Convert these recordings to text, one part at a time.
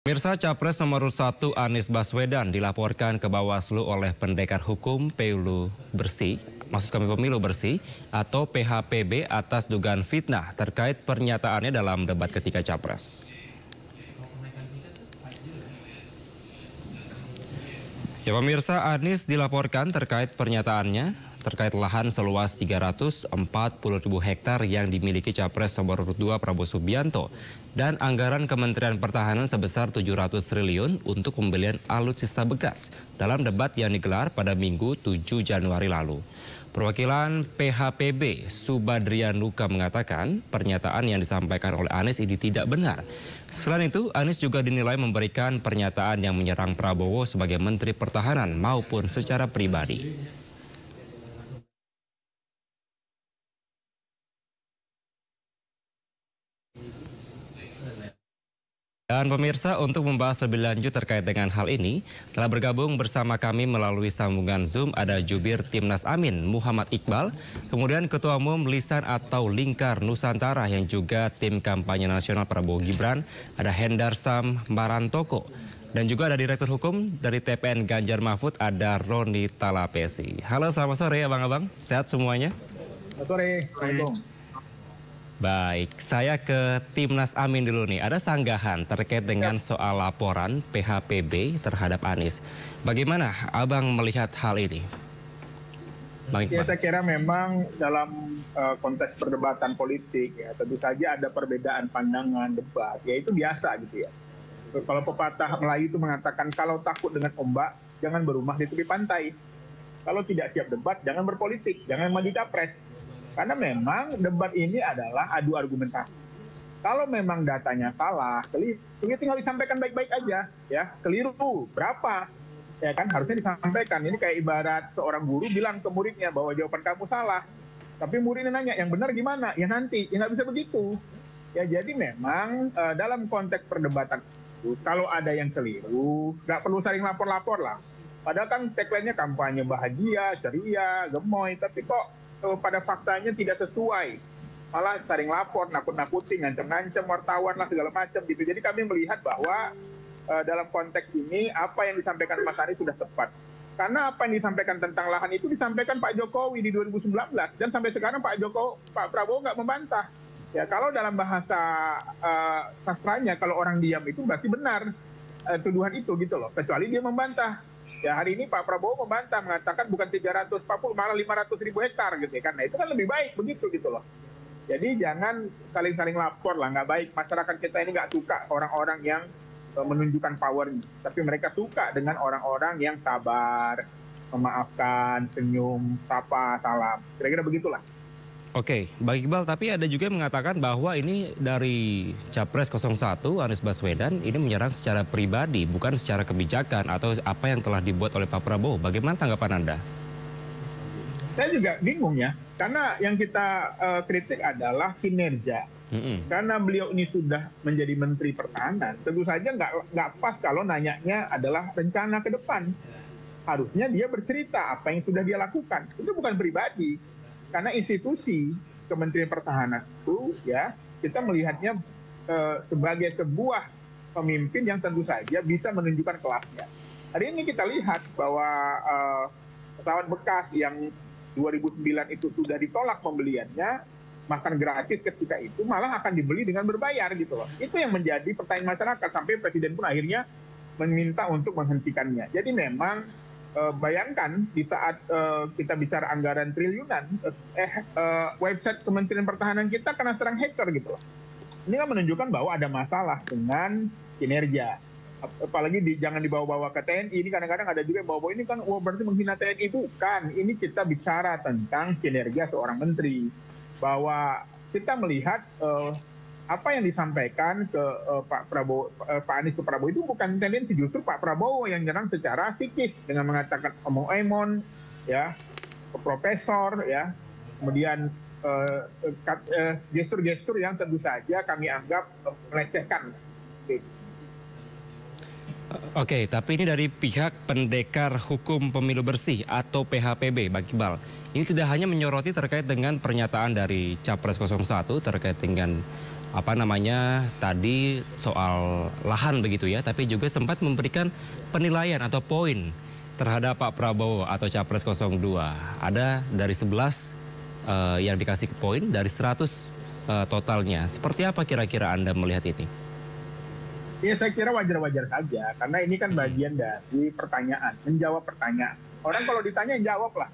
Pemirsa, Capres nomor 1 Anies Baswedan dilaporkan ke Bawaslu oleh Pendekar Hukum Pemilu Bersih atau PHPB atas dugaan fitnah terkait pernyataannya dalam debat ketiga Capres. Ya pemirsa, Anies dilaporkan terkait pernyataannya terkait lahan seluas 340.000 hektar yang dimiliki Capres nomor 2 Prabowo Subianto dan anggaran Kementerian Pertahanan sebesar 700 triliun untuk pembelian alutsista bekas dalam debat yang digelar pada Minggu 7 Januari lalu. Perwakilan PHPB Subadrianuka mengatakan pernyataan yang disampaikan oleh Anies ini tidak benar. Selain itu, Anies juga dinilai memberikan pernyataan yang menyerang Prabowo sebagai Menteri Pertahanan maupun secara pribadi. Dan pemirsa, untuk membahas lebih lanjut terkait dengan hal ini, telah bergabung bersama kami melalui sambungan Zoom ada Jubir Timnas Amin Muhammad Iqbal, kemudian Ketua Umum Lisan atau Lingkar Nusantara yang juga tim kampanye nasional Prabowo Gibran, ada Hendar Sam Marantoko, dan juga ada Direktur Hukum dari TPN Ganjar Mahfud, ada Roni Talapesi. Halo, selamat sore abang-abang, sehat semuanya? Selamat sore, Assalamualaikum. Baik, saya ke Timnas Amin dulu nih. Ada sanggahan terkait dengan soal laporan PHPB terhadap Anies. Bagaimana Abang melihat hal ini? Ya, saya kira memang dalam konteks perdebatan politik ya tentu saja ada perbedaan pandangan debat. Ya itu biasa gitu ya. Kalau pepatah Melayu itu mengatakan kalau takut dengan ombak jangan berumah di tepi pantai. Kalau tidak siap debat jangan berpolitik, jangan maju capres. Karena memang debat ini adalah adu argumentasi. Kalau memang datanya salah, keliru, tinggal disampaikan baik-baik aja, ya. Keliru berapa, ya kan harusnya disampaikan. Ini kayak ibarat seorang guru bilang ke muridnya bahwa jawaban kamu salah, tapi muridnya nanya yang benar gimana? Ya nanti, ya nggak bisa begitu. Ya jadi memang dalam konteks perdebatan itu, kalau ada yang keliru, nggak perlu saling lapor-lapor lah. Padahal kan tagline-nya kampanye bahagia, ceria, gemoy, tapi kok pada faktanya tidak sesuai, malah saling lapor, nakut-nakuti, ngancem-ngancem wartawan lah segala macam gitu. Jadi kami melihat bahwa dalam konteks ini apa yang disampaikan Mas Anies sudah tepat. Karena apa yang disampaikan tentang lahan itu disampaikan Pak Jokowi di 2019 dan sampai sekarang Pak Prabowo nggak membantah. Ya kalau dalam bahasa sastranya kalau orang diam itu berarti benar tuduhan itu gitu loh. Kecuali dia membantah. Ya hari ini Pak Prabowo membantah, mengatakan bukan 340 malah 500.000 hektar gitu ya. Karena itu kan lebih baik begitu gitu loh. Jadi jangan saling-saling lapor lah, nggak baik. Masyarakat kita ini nggak suka orang-orang yang menunjukkan powernya. Tapi mereka suka dengan orang-orang yang sabar, memaafkan, senyum, sapa, salam. Kira-kira begitulah. Oke, Bang Iqbal, tapi ada juga yang mengatakan bahwa ini dari Capres 01 Anies Baswedan ini menyerang secara pribadi, bukan secara kebijakan atau apa yang telah dibuat oleh Pak Prabowo. Bagaimana tanggapan Anda? Saya juga bingung ya, karena yang kita kritik adalah kinerja. Karena beliau ini sudah menjadi Menteri Pertahanan, tentu saja nggak pas kalau nanyanya adalah rencana ke depan. Harusnya dia bercerita apa yang sudah dia lakukan. Itu bukan pribadi. Karena institusi Kementerian Pertahanan itu ya kita melihatnya sebagai sebuah pemimpin yang tentu saja bisa menunjukkan kelasnya. Hari ini kita lihat bahwa pesawat bekas yang 2009 itu sudah ditolak pembeliannya, makan gratis ketika itu malah akan dibeli dengan berbayar gitu loh. Itu yang menjadi pertanyaan masyarakat sampai Presiden pun akhirnya meminta untuk menghentikannya. Jadi memang bayangkan di saat kita bicara anggaran triliunan, website Kementerian Pertahanan kita kena serang hacker gitu loh. Ini kan menunjukkan bahwa ada masalah dengan kinerja. Apalagi jangan dibawa-bawa ke TNI. Ini kadang-kadang ada juga yang bawa-bawa ini kan berarti menghina TNI. Bukan, ini kita bicara tentang kinerja seorang menteri. Bahwa kita melihat apa yang disampaikan ke Pak Anies ke Prabowo itu bukan tendensi, justru Pak Prabowo yang nyerang secara psikis dengan mengatakan omong-emon, ya, ke profesor, ya, kemudian gestur-gestur yang tentu saja kami anggap melecehkan. Oke, tapi ini dari pihak Pendekar Hukum Pemilu Bersih atau PHPB, Bang Iqbal. Ini tidak hanya menyoroti terkait dengan pernyataan dari Capres 01 terkait dengan tadi soal lahan begitu ya, tapi juga sempat memberikan penilaian atau poin terhadap Pak Prabowo atau Capres 02. Ada dari 11 yang dikasih poin dari 100 totalnya. Seperti apa kira-kira Anda melihat ini? Ya saya kira wajar-wajar saja, karena ini kan bagian dari pertanyaan, menjawab pertanyaan. Orang kalau ditanya jawab lah.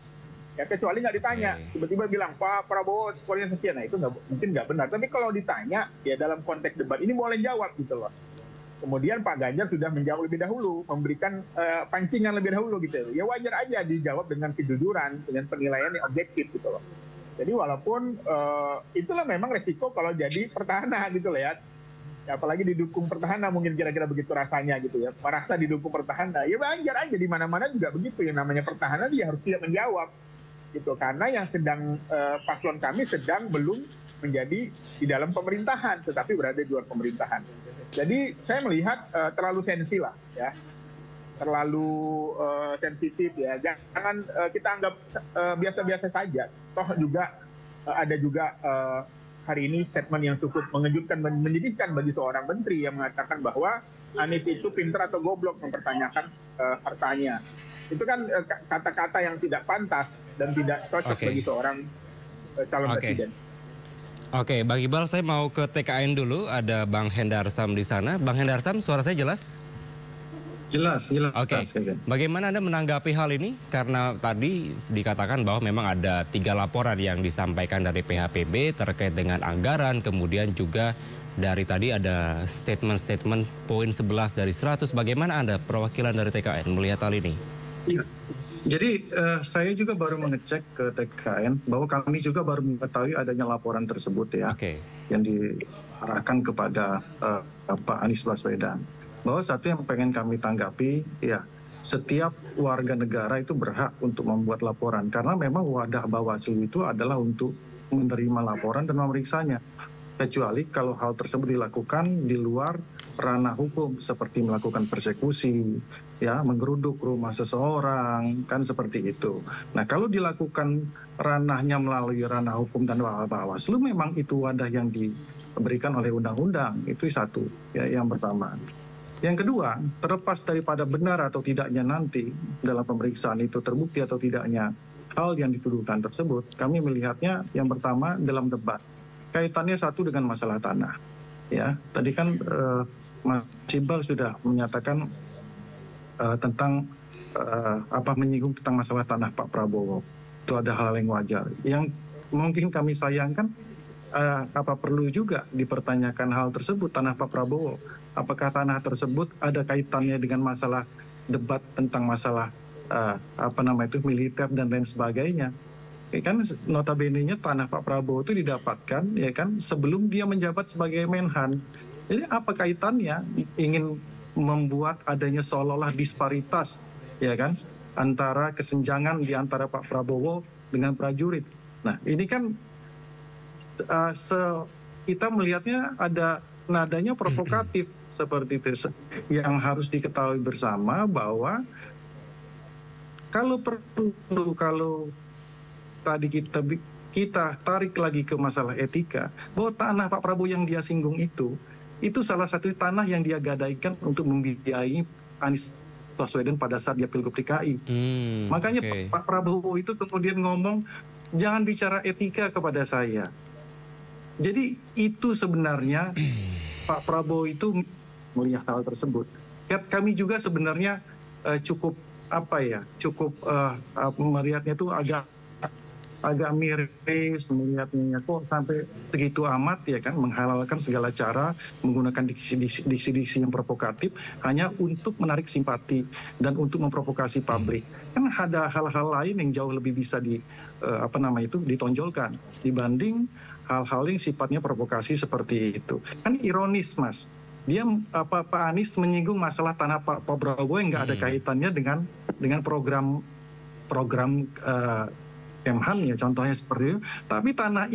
Ya kecuali nggak ditanya, tiba-tiba bilang Pak Prabowo skornya sekian, nah itu mungkin nggak benar. Tapi kalau ditanya, ya dalam konteks debat ini boleh jawab gitu loh. Kemudian Pak Ganjar sudah menjawab lebih dahulu, memberikan pancingan lebih dahulu gitu. Ya wajar aja dijawab dengan kejujuran, dengan penilaian yang objektif gitu loh. Jadi walaupun itulah memang resiko kalau jadi petahana gitu loh ya. Apalagi didukung petahana mungkin kira-kira begitu rasanya gitu ya. Merasa didukung petahana, ya wajar aja di mana-mana juga begitu. Yang namanya petahana dia harus tidak menjawab. Gitu. Karena yang sedang paslon kami sedang belum menjadi di dalam pemerintahan, tetapi berada di luar pemerintahan. Jadi saya melihat terlalu sensi lah, ya, terlalu sensitif ya. Jangan kita anggap biasa-biasa saja. Toh juga ada juga hari ini statement yang cukup mengejutkan dan menyedihkan bagi seorang menteri yang mengatakan bahwa Anies itu pintar atau goblok mempertanyakan hartanya. Itu kan kata-kata yang tidak pantas dan tidak cocok bagi seorang calon presiden. Oke, Bang Iqbal, saya mau ke TKN dulu. Ada Bang Hendarsam di sana. Bang Hendarsam, suara saya jelas? Jelas. Oke. Bagaimana Anda menanggapi hal ini? Karena tadi dikatakan bahwa memang ada 3 laporan yang disampaikan dari PHPB terkait dengan anggaran, kemudian juga dari tadi ada statement-statement poin 11 dari 100. Bagaimana Anda, perwakilan dari TKN, melihat hal ini? Ya. Jadi saya juga baru mengecek ke TKN bahwa kami juga baru mengetahui adanya laporan tersebut ya, yang diarahkan kepada Pak Anies Baswedan. Bahwa satu yang pengen kami tanggapi, ya setiap warga negara itu berhak untuk membuat laporan. Karena memang wadah Bawaslu itu adalah untuk menerima laporan dan memeriksanya. Kecuali kalau hal tersebut dilakukan di luar ranah hukum, seperti melakukan persekusi, ya, menggeruduk rumah seseorang, kan seperti itu. Nah, kalau dilakukan ranahnya melalui ranah hukum dan Bawaslu, memang itu wadah yang diberikan oleh undang-undang. Itu satu, ya, yang pertama. Yang kedua, terlepas daripada benar atau tidaknya nanti dalam pemeriksaan itu terbukti atau tidaknya hal yang dituduhkan tersebut, kami melihatnya yang pertama dalam debat. Kaitannya satu dengan masalah tanah. Ya, tadi kan Mas Iqbal sudah menyatakan tentang menyinggung tentang masalah tanah Pak Prabowo. Itu ada hal yang wajar. Yang mungkin kami sayangkan, apa perlu juga dipertanyakan hal tersebut, tanah Pak Prabowo? Apakah tanah tersebut ada kaitannya dengan masalah debat tentang masalah militer dan lain sebagainya? Kan notabene-nya tanah Pak Prabowo itu didapatkan ya kan sebelum dia menjabat sebagai Menhan. Jadi apa kaitannya ingin membuat adanya seolah-olah disparitas ya kan antara kesenjangan di antara Pak Prabowo dengan prajurit. Nah, ini kan kita melihatnya ada nadanya provokatif seperti itu, yang harus diketahui bersama bahwa kalau tadi kita tarik lagi ke masalah etika, bahwa tanah Pak Prabowo yang dia singgung itu salah satu tanah yang dia gadaikan untuk membiayai Anies Baswedan pada saat dia Pilgub DKI. Makanya Pak Prabowo itu kemudian ngomong, jangan bicara etika kepada saya. Jadi itu sebenarnya Pak Prabowo itu melihat hal tersebut. Kami juga sebenarnya cukup melihatnya itu agak miris melihatnya kok sampai segitu amat ya kan, menghalalkan segala cara menggunakan diksi-diksi yang provokatif hanya untuk menarik simpati dan untuk memprovokasi publik. Kan ada hal-hal lain yang jauh lebih bisa ditonjolkan dibanding hal-hal yang sifatnya provokasi seperti itu. Kan ironis, Mas. Dia Pak Anies menyinggung masalah tanah Pak Prabowo yang nggak ada kaitannya dengan program Kemhan ya, contohnya seperti itu. Tapi tanah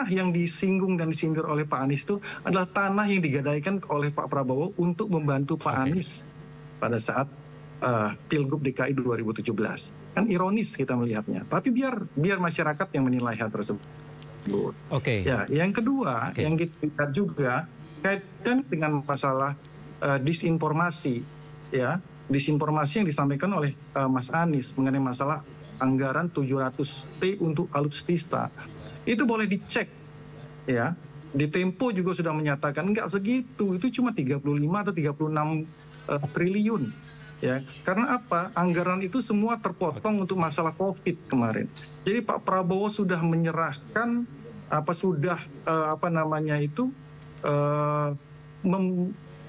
yang disinggung dan disindir oleh Pak Anies itu adalah tanah yang digadaikan oleh Pak Prabowo untuk membantu Pak Anies pada saat Pilgub DKI 2017. Kan ironis kita melihatnya. Tapi biar masyarakat yang menilai hal tersebut. tersebut. Oke. Ya, yang kedua yang kita lihat juga kaitan dengan masalah disinformasi, ya, disinformasi yang disampaikan oleh Mas Anies mengenai masalah anggaran 700T untuk alutsista. Itu boleh dicek, ya. Di Tempo juga sudah menyatakan nggak segitu, itu cuma 35 atau 36 triliun. Ya, karena apa? Anggaran itu semua terpotong untuk masalah COVID kemarin. Jadi Pak Prabowo sudah menyerahkan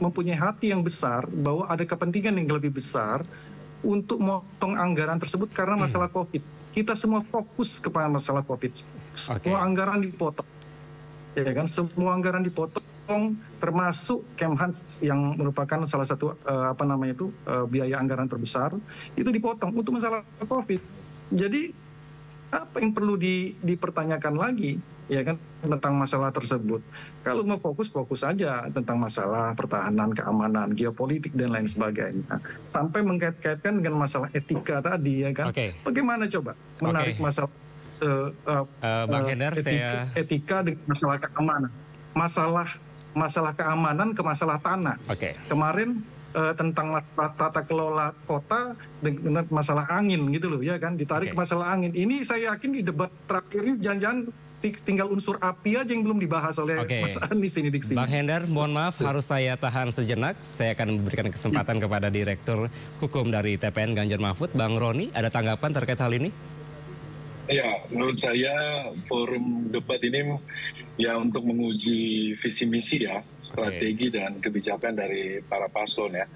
mempunyai hati yang besar bahwa ada kepentingan yang lebih besar untuk memotong anggaran tersebut karena masalah COVID. Kita semua fokus kepada masalah COVID. Semua anggaran dipotong. Ya kan, semua anggaran dipotong, termasuk Kemhans yang merupakan salah satu biaya anggaran terbesar itu dipotong untuk masalah COVID. Jadi apa yang perlu dipertanyakan lagi, ya kan, tentang masalah tersebut? Kalau mau fokus saja tentang masalah pertahanan, keamanan, geopolitik dan lain sebagainya, sampai mengkait-kaitkan dengan masalah etika tadi, ya kan? Bagaimana coba menarik masalah Bang Hendar, etika dengan masalah keamanan, masalah keamanan ke masalah tanah. Kemarin tentang tata kelola kota dengan masalah angin gitu loh, ya kan, ditarik ke masalah angin. Ini saya yakin di debat terakhir ini jangan-jangan tinggal unsur api aja yang belum dibahas oleh Mas Anies ini di sini. Bang Hendar, mohon maaf harus saya tahan sejenak. Saya akan memberikan kesempatan kepada Direktur Hukum dari TPN Ganjar Mahfud, Bang Roni. Ada tanggapan terkait hal ini? Ya, menurut saya forum debat ini ya untuk menguji visi misi ya, strategi dan kebijakan dari para paslon ya.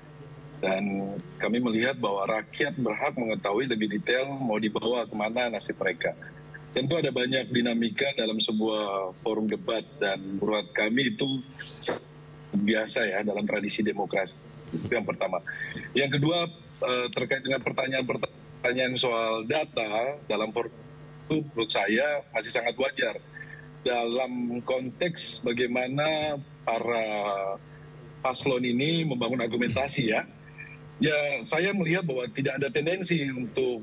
Dan kami melihat bahwa rakyat berhak mengetahui lebih detail mau dibawa kemana nasib mereka. Tentu ada banyak dinamika dalam sebuah forum debat dan menurut kami itu biasa ya dalam tradisi demokrasi. Itu yang pertama. Yang kedua terkait dengan pertanyaan soal data dalam forum itu menurut saya masih sangat wajar dalam konteks bagaimana para paslon ini membangun argumentasi ya. Ya saya melihat bahwa tidak ada tendensi untuk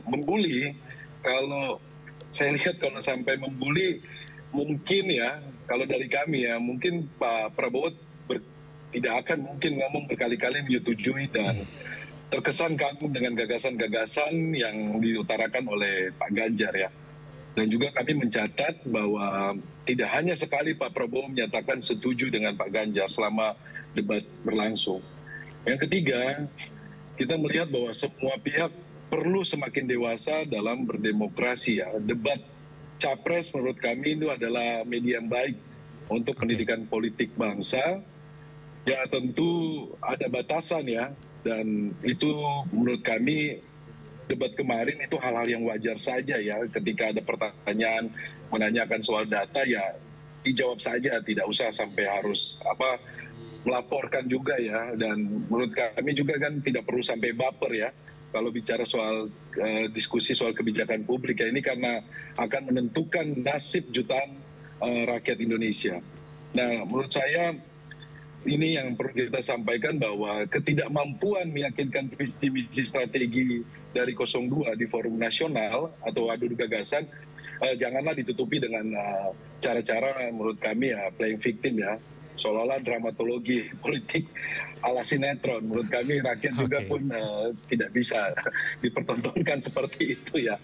membuli. Kalau saya lihat kalau sampai membuli mungkin ya, kalau dari kami ya mungkin Pak Prabowo tidak akan mungkin ngomong berkali-kali menyetujui dan terkesan kagum dengan gagasan-gagasan yang diutarakan oleh Pak Ganjar ya. Dan juga kami mencatat bahwa tidak hanya sekali Pak Prabowo menyatakan setuju dengan Pak Ganjar selama debat berlangsung. Yang ketiga, kita melihat bahwa semua pihak perlu semakin dewasa dalam berdemokrasi ya. Debat Capres menurut kami itu adalah media yang baik untuk pendidikan politik bangsa. Ya tentu ada batasan ya. Dan itu menurut kami debat kemarin itu hal-hal yang wajar saja ya, ketika ada pertanyaan menanyakan soal data ya dijawab saja, tidak usah sampai harus melaporkan juga ya. Dan menurut kami juga kan tidak perlu sampai baper ya kalau bicara soal diskusi soal kebijakan publik ya, ini karena akan menentukan nasib jutaan rakyat Indonesia. Nah menurut saya ini yang perlu kita sampaikan bahwa ketidakmampuan meyakinkan visi misi strategi dari 02 di forum nasional atau adu gagasan janganlah ditutupi dengan cara-cara menurut kami ya playing victim ya, seolah-olah dramatologi politik ala sinetron. Menurut kami rakyat juga pun tidak bisa dipertontonkan seperti itu ya.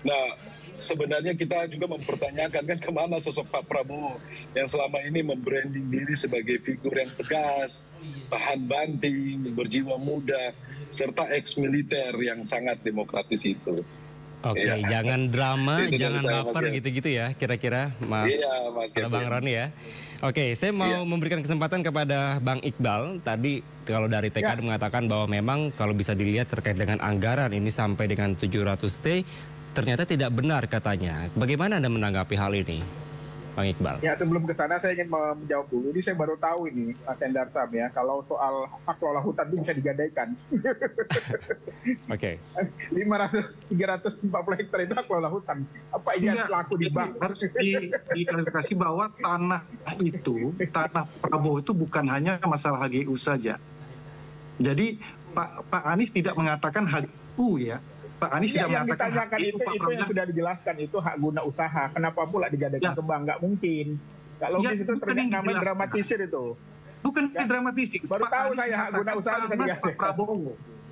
Nah sebenarnya kita juga mempertanyakan kan kemana sosok Pak Prabowo yang selama ini membranding diri sebagai figur yang tegas, tahan banting, berjiwa muda, serta ex-militer yang sangat demokratis itu. Oke, jangan drama, jangan baper gitu-gitu ya kira-kira Mas, Bang Roni ya. Oke, saya mau memberikan kesempatan kepada Bang Iqbal. Tadi kalau dari TKN mengatakan bahwa memang kalau bisa dilihat terkait dengan anggaran ini sampai dengan 700T, ternyata tidak benar katanya. Bagaimana Anda menanggapi hal ini, Bang Iqbal? Ya sebelum ke sana saya ingin menjawab dulu. Ini saya baru tahu ini, Mas Hendar Sam ya, kalau soal hak kelola hutan itu bisa digadaikan. 340 hektar itu hak kelola hutan. Apa ini laku di bank? Harus diklarifikasi bahwa tanah itu, tanah Prabowo itu bukan hanya masalah HGU saja. Jadi Pak Anies tidak mengatakan HGU ya. Pak Anies tidak yang mengatakan ditanyakan itu yang sudah dijelaskan, itu hak guna usaha. Kenapa pula digadaikan ke bank? Nggak mungkin. Nggak logis, itu namanya dramatisir itu. Bukan dramatisir. Baru tahu saya hak guna usaha bisa digadaikan.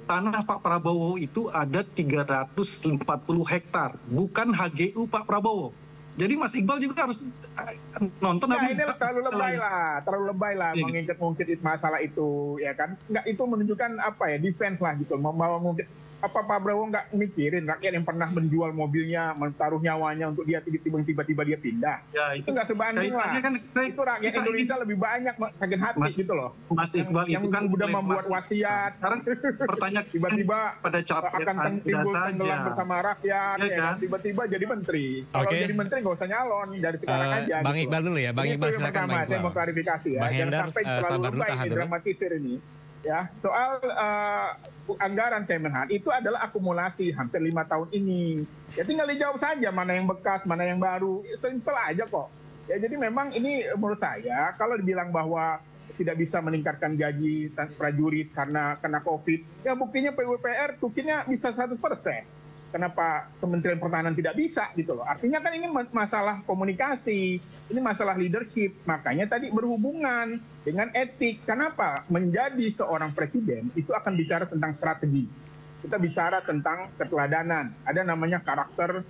Tanah Pak Prabowo itu ada 340 hektar, bukan HGU Pak Prabowo. Jadi Mas Iqbal juga harus nonton. Nah, ini terlalu lebay lah mengungkit masalah itu, ya kan? Nggak, itu menunjukkan apa ya, defense lah gitu, membawa ngungkit. Apa Pak Prabowo nggak mikirin rakyat yang pernah menjual mobilnya, menaruh nyawanya untuk dia tiba-tiba dia pindah? Ya, itu nggak sebanding lah. Itu rakyat Indonesia lebih banyak sakit hati gitu loh. Mas Iqbal yang itu kan udah membuat wasiat. Sekarang pertanyaan tiba-tiba pada akan timbul tenggelam bersama rakyat, ya kan? Tiba-tiba jadi menteri. Kalau jadi menteri nggak usah nyalon dari sekarang aja. Bang gitu Iqbal dulu ya, Bang Iqbal silakan Bang Iqbal. Saya mau klarifikasi ya. Bang Hendar, sabar dulu, tahan dulu. Dramatisir ini. Ya, soal anggaran Kemenhan itu adalah akumulasi hampir 5 tahun ini. Ya tinggal dijawab saja mana yang bekas, mana yang baru. Simpel aja kok. Ya jadi memang ini menurut saya kalau dibilang bahwa tidak bisa meningkatkan gaji prajurit karena kena COVID, ya buktinya PUPR tukinnya bisa 100%. Kenapa Kementerian Pertahanan tidak bisa gitu loh. Artinya kan ini masalah komunikasi, ini masalah leadership. Makanya tadi berhubungan dengan etik. Kenapa? Menjadi seorang presiden itu akan bicara tentang strategi. Kita bicara tentang keteladanan. Ada namanya karakter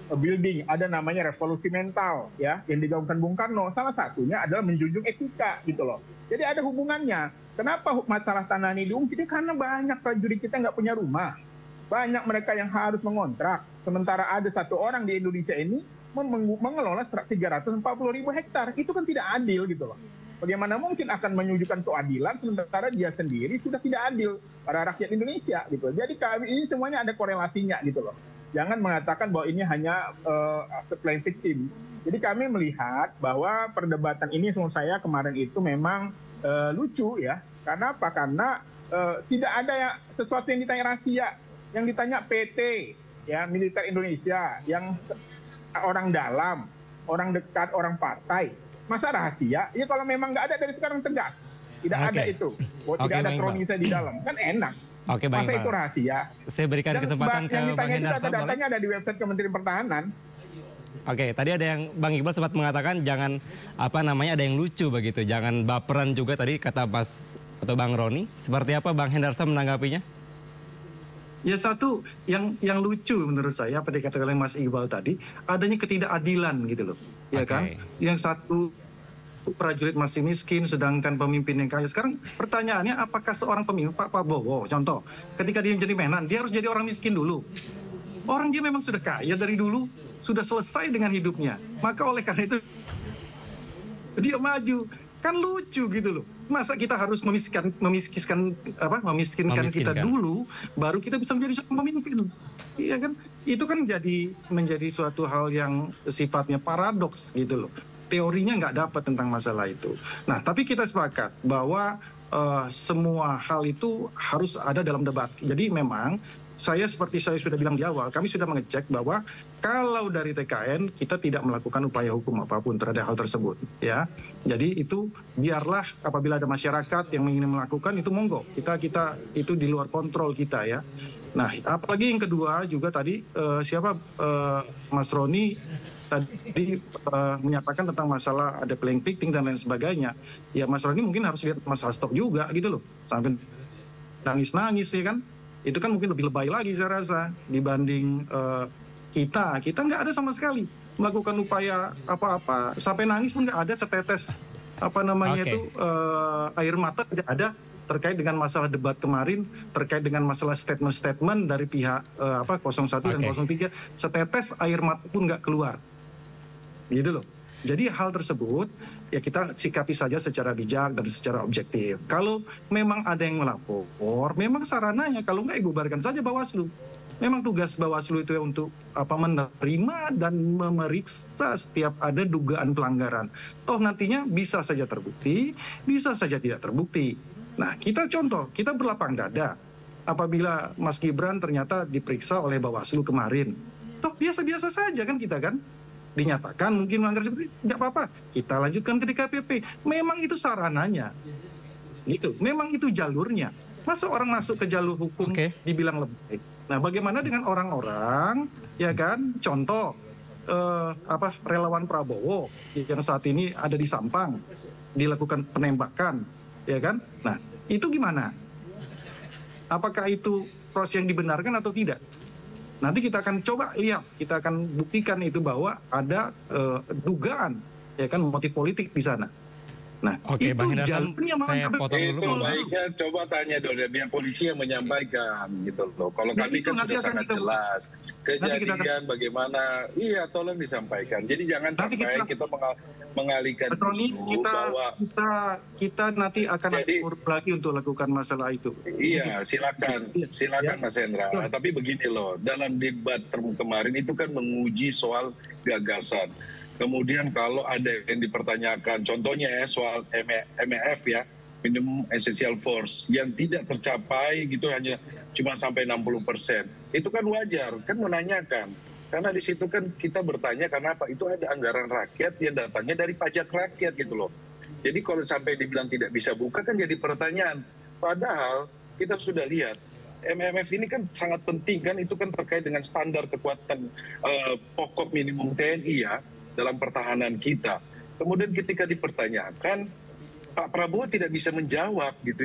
building, ada namanya revolusi mental ya yang digaungkan Bung Karno. Salah satunya adalah menjunjung etika gitu loh. Jadi ada hubungannya. Kenapa masalah tanah ini diungkit? Karena banyak prajurit kita nggak punya rumah. Banyak mereka yang harus mengontrak. Sementara ada satu orang di Indonesia ini mengelola 340.000 hektar. Itu kan tidak adil gitu loh. Bagaimana mungkin akan menyuguhkan keadilan sementara dia sendiri sudah tidak adil pada rakyat Indonesia gitu. Jadi ini semuanya ada korelasinya gitu loh. Jangan mengatakan bahwa ini hanya playing victim. Jadi kami melihat bahwa perdebatan ini menurut saya kemarin itu memang lucu ya. Karena apa? Karena tidak ada sesuatu yang ditanya rahasia. Yang ditanya PT, ya militer Indonesia, yang orang dalam, orang dekat, orang partai. Masa rahasia? Ya kalau memang nggak ada dari sekarang tegas. Tidak ada itu. Tidak ada kronisnya di dalam. Kan enak. Masa itu rahasia? Saya berikan kesempatan ke Bang Hendar. Datanya ada di website Kementerian Pertahanan. Oke, tadi ada yang Bang Iqbal sempat mengatakan jangan ada yang lucu begitu, jangan baperan juga tadi kata Mas atau Bang Roni. Seperti apa Bang Hendarsa menanggapinya? Ya satu yang lucu menurut saya apa dikatakan oleh Mas Iqbal tadi, adanya ketidakadilan gitu loh, ya kan? Yang satu prajurit masih miskin, sedangkan pemimpin yang kaya. Sekarang pertanyaannya, apakah seorang pemimpin Pak Prabowo, contoh, ketika dia jadi Menhan, dia harus jadi orang miskin dulu? Orang dia memang sudah kaya dari dulu, sudah selesai dengan hidupnya. Maka oleh karena itu dia maju. Kan lucu gitu loh. Masa kita harus memiskinkan kita dulu, baru kita bisa menjadi seorang pemimpin. Iya kan? Itu kan menjadi suatu hal yang sifatnya paradoks gitu loh. Teorinya nggak dapat tentang masalah itu. Nah, tapi kita sepakat bahwa semua hal itu harus ada dalam debat. Jadi memang seperti saya sudah bilang di awal, kami sudah mengecek bahwa kalau dari TKN kita tidak melakukan upaya hukum apapun terhadap hal tersebut, ya. Jadi itu biarlah apabila ada masyarakat yang ingin melakukan itu monggo, kita itu di luar kontrol kita ya. Nah, apalagi yang kedua juga tadi Mas Roni tadi menyatakan tentang masalah ada playing victim dan lain sebagainya. Ya Mas Roni mungkin harus lihat masalah stok juga gitu loh, sampai nangis-nangis ya kan. Itu kan mungkin lebih lebay lagi saya rasa dibanding kita nggak ada sama sekali melakukan upaya apa-apa, sampai nangis pun nggak ada setetes air mata tidak ada terkait dengan masalah debat kemarin, terkait dengan masalah statement dari pihak 01 dan 03, setetes air mata pun nggak keluar gitu loh. Jadi hal tersebut ya kita sikapi saja secara bijak dan secara objektif. Kalau memang ada yang melapor, memang sarananya kalau nggak bubarkan saja Bawaslu. Memang tugas Bawaslu itu untuk menerima dan memeriksa setiap ada dugaan pelanggaran. Toh nantinya bisa saja terbukti, bisa saja tidak terbukti. Nah, kita contoh, kita berlapang dada apabila Mas Gibran ternyata diperiksa oleh Bawaslu kemarin. Toh biasa-biasa saja kan kita kan. Dinyatakan mungkin melanggar seperti itu, nggak apa-apa, kita lanjutkan ke DKPP. Memang itu sarananya, gitu. Memang itu jalurnya. Masa orang masuk ke jalur hukum dibilang lebih? Nah, bagaimana dengan orang-orang, ya kan? Contoh, relawan Prabowo yang saat ini ada di Sampang, dilakukan penembakan, ya kan? Nah, itu gimana? Apakah itu proses yang dibenarkan atau tidak? Nanti kita akan coba lihat, kita akan buktikan itu bahwa ada dugaan, ya kan, motif politik di sana. Nah, oke, Bang Hendarson, saya potong dulu. Itu baiknya coba tanya dong, biar polisi yang menyampaikan gitu loh. Kalau kami kan sudah sangat jelas kejadian bagaimana, iya tolong disampaikan. Jadi jangan sampai kita mengalihkan isu bahwa kita nanti akan urut lagi untuk lakukan masalah itu. Iya, silakan Mas Hendra. Tapi begini loh, dalam debat kemarin itu kan menguji soal gagasan. Kemudian kalau ada yang dipertanyakan, contohnya ya soal MEF ya, minimum essential force, yang tidak tercapai gitu hanya cuma sampai 60%. Itu kan wajar, kan menanyakan. Karena di situ kan kita bertanya karena apa? Itu ada anggaran rakyat yang datangnya dari pajak rakyat gitu loh. Jadi kalau sampai dibilang tidak bisa buka kan jadi pertanyaan. Padahal kita sudah lihat, MMF ini kan sangat penting kan, itu kan terkait dengan standar kekuatan pokok minimum TNI ya, dalam pertahanan kita. Kemudian ketika dipertanyakan, Pak Prabowo tidak bisa menjawab gitu.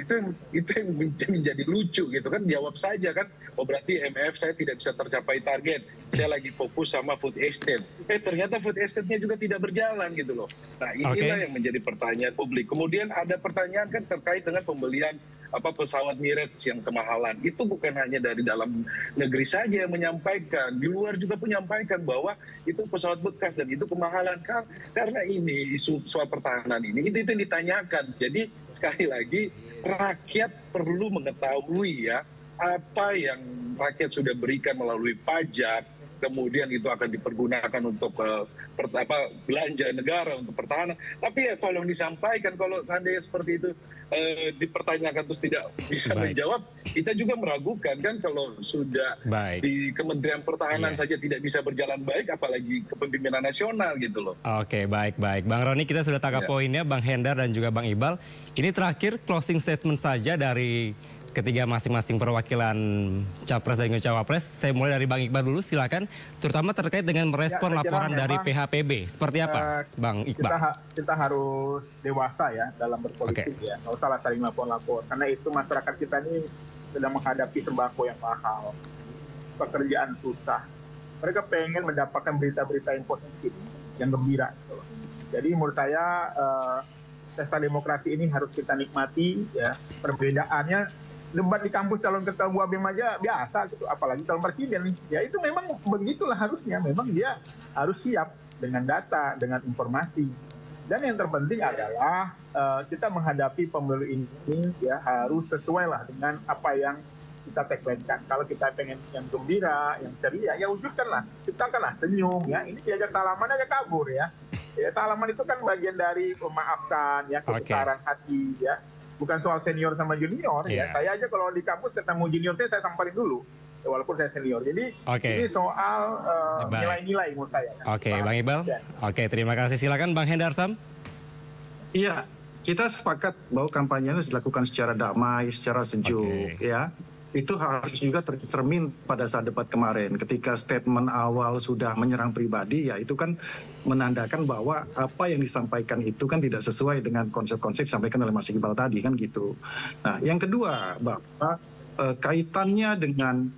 Itu yang menjadi lucu gitu kan, jawab saja kan. Oh berarti MF saya tidak bisa tercapai target. Saya lagi fokus sama food estate. Ternyata food estate-nya juga tidak berjalan gitu loh. Nah inilah yang menjadi pertanyaan publik. Kemudian ada pertanyaan kan terkait dengan pembelian pesawat Emirates yang kemahalan. Itu bukan hanya dari dalam negeri saja yang menyampaikan, di luar juga menyampaikan bahwa itu pesawat bekas dan itu kemahalan. Karena ini isu soal pertahanan ini itu yang ditanyakan. Jadi sekali lagi rakyat perlu mengetahui ya apa yang rakyat sudah berikan melalui pajak, kemudian itu akan dipergunakan untuk belanja negara untuk pertahanan. Tapi ya tolong disampaikan, kalau seandainya seperti itu dipertanyakan terus tidak bisa menjawab, kita juga meragukan kan kalau sudah di Kementerian Pertahanan saja tidak bisa berjalan baik, apalagi kepemimpinan nasional gitu loh. Oke, baik. Bang Roni, kita sudah tangkap poinnya, Bang Hendar dan juga Bang Iqbal. Ini terakhir closing statement saja dari ketiga masing-masing perwakilan Capres dan Cawapres. Saya mulai dari Bang Iqbal dulu, silakan. Terutama terkait dengan merespon laporan dari PHPB. Seperti apa, Bang Iqbal? Kita harus dewasa ya dalam berpolitik ya. Nggak usah lah saling lapor-lapor. Karena itu masyarakat kita ini sedang menghadapi sembako yang mahal. Pekerjaan susah. Mereka pengen mendapatkan berita-berita yang positif, yang gembira. Gitu. Jadi menurut saya pesta demokrasi ini harus kita nikmati ya. Perbedaannya, debat di kampus calon ketua BEM aja biasa gitu, apalagi calon presiden. Ya itu memang begitulah harusnya, memang dia harus siap dengan data, dengan informasi. Dan yang terpenting adalah kita menghadapi pemilu ini ya harus sesuai lah dengan apa yang kita tagline-kan. Kalau kita pengen yang gembira, yang ceria, ya wujudkanlah, ciptakanlah senyum ya. Ini diajak salaman aja kabur ya. Ya salaman itu kan bagian dari memaafkan ya, kebesaran hati ya. Bukan soal senior sama junior ya. Saya aja kalau di kampus ketemu junior saya samperin dulu, ya, walaupun saya senior. Jadi ini soal nilai-nilai menurut saya. Oke, Bang Iqbal. Oke, terima kasih. Silakan Bang Hendarsam. Iya, kita sepakat bahwa kampanye harus dilakukan secara damai, secara sejuk ya. Itu harus juga tercermin pada saat debat kemarin. Ketika statement awal sudah menyerang pribadi, ya itu kan menandakan bahwa apa yang disampaikan itu kan tidak sesuai dengan konsep-konsep disampaikan oleh Mas Iqbal tadi kan gitu. Nah, yang kedua, bahwa kaitannya dengan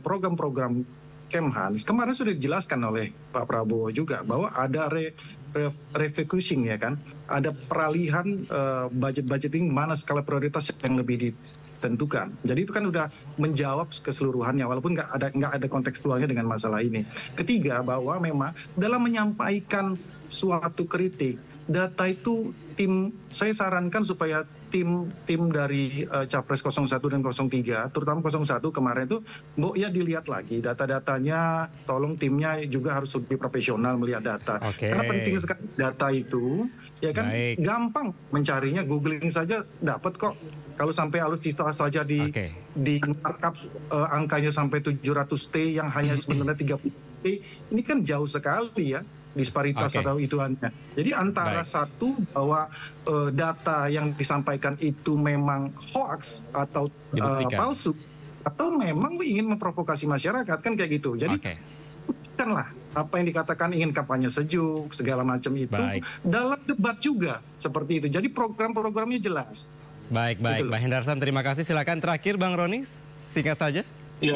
program-program Kemhan, kemarin sudah dijelaskan oleh Pak Prabowo juga bahwa ada refocusing ya kan, ada peralihan budgeting mana skala prioritas yang lebih ditentukan. Jadi itu kan udah menjawab keseluruhannya walaupun nggak ada kontekstualnya dengan masalah ini. Ketiga, bahwa memang dalam menyampaikan suatu kritik, data itu saya sarankan supaya tim dari Capres 01 dan 03, terutama 01 kemarin itu, ya dilihat lagi data-datanya, tolong timnya juga harus lebih profesional melihat data. Karena penting sekali data itu, ya kan gampang mencarinya, googling saja dapat kok. Kalau sampai alutsista saja di markup angkanya sampai 700T yang hanya sebenarnya 30T, ini kan jauh sekali ya. disparitas atau ituannya. Jadi antara satu bahwa data yang disampaikan itu memang hoax atau palsu, atau memang ingin memprovokasi masyarakat, kan kayak gitu. Jadi bukanlah apa yang dikatakan ingin kampanye sejuk segala macam itu dalam debat juga seperti itu. Jadi program-programnya jelas. Baik, Bang Hendarsam, terima kasih. Silakan terakhir Bang Roni, singkat saja. Ya,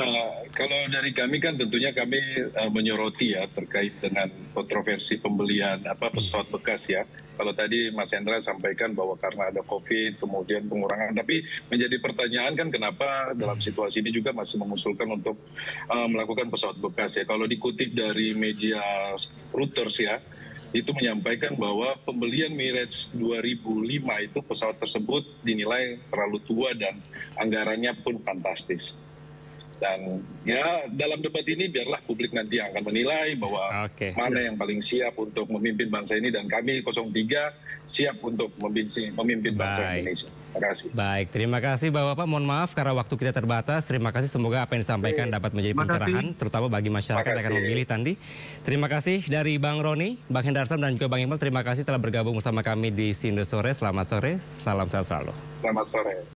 kalau dari kami kan tentunya kami menyoroti ya terkait dengan kontroversi pembelian pesawat bekas ya. Kalau tadi Mas Hendra sampaikan bahwa karena ada COVID kemudian pengurangan, tapi menjadi pertanyaan kan kenapa dalam situasi ini juga masih mengusulkan untuk melakukan pesawat bekas ya. Kalau dikutip dari media Reuters ya, itu menyampaikan bahwa pembelian Mirage 2005 itu pesawat tersebut dinilai terlalu tua dan anggarannya pun fantastis. Dan ya dalam debat ini biarlah publik nanti yang akan menilai bahwa mana yang paling siap untuk memimpin bangsa ini, dan kami 03 siap untuk memimpin bangsa Indonesia. Terima kasih. Baik, terima kasih Bapak-Bapak. Mohon maaf karena waktu kita terbatas. Terima kasih, semoga apa yang disampaikan dapat menjadi pencerahan, terutama bagi masyarakat yang akan memilih nanti. Terima kasih dari Bang Roni, Bang Hendarsam, dan juga Bang Iqbal. Terima kasih telah bergabung bersama kami di Sindo Sore. Selamat sore, salam sehat selalu. Selamat sore.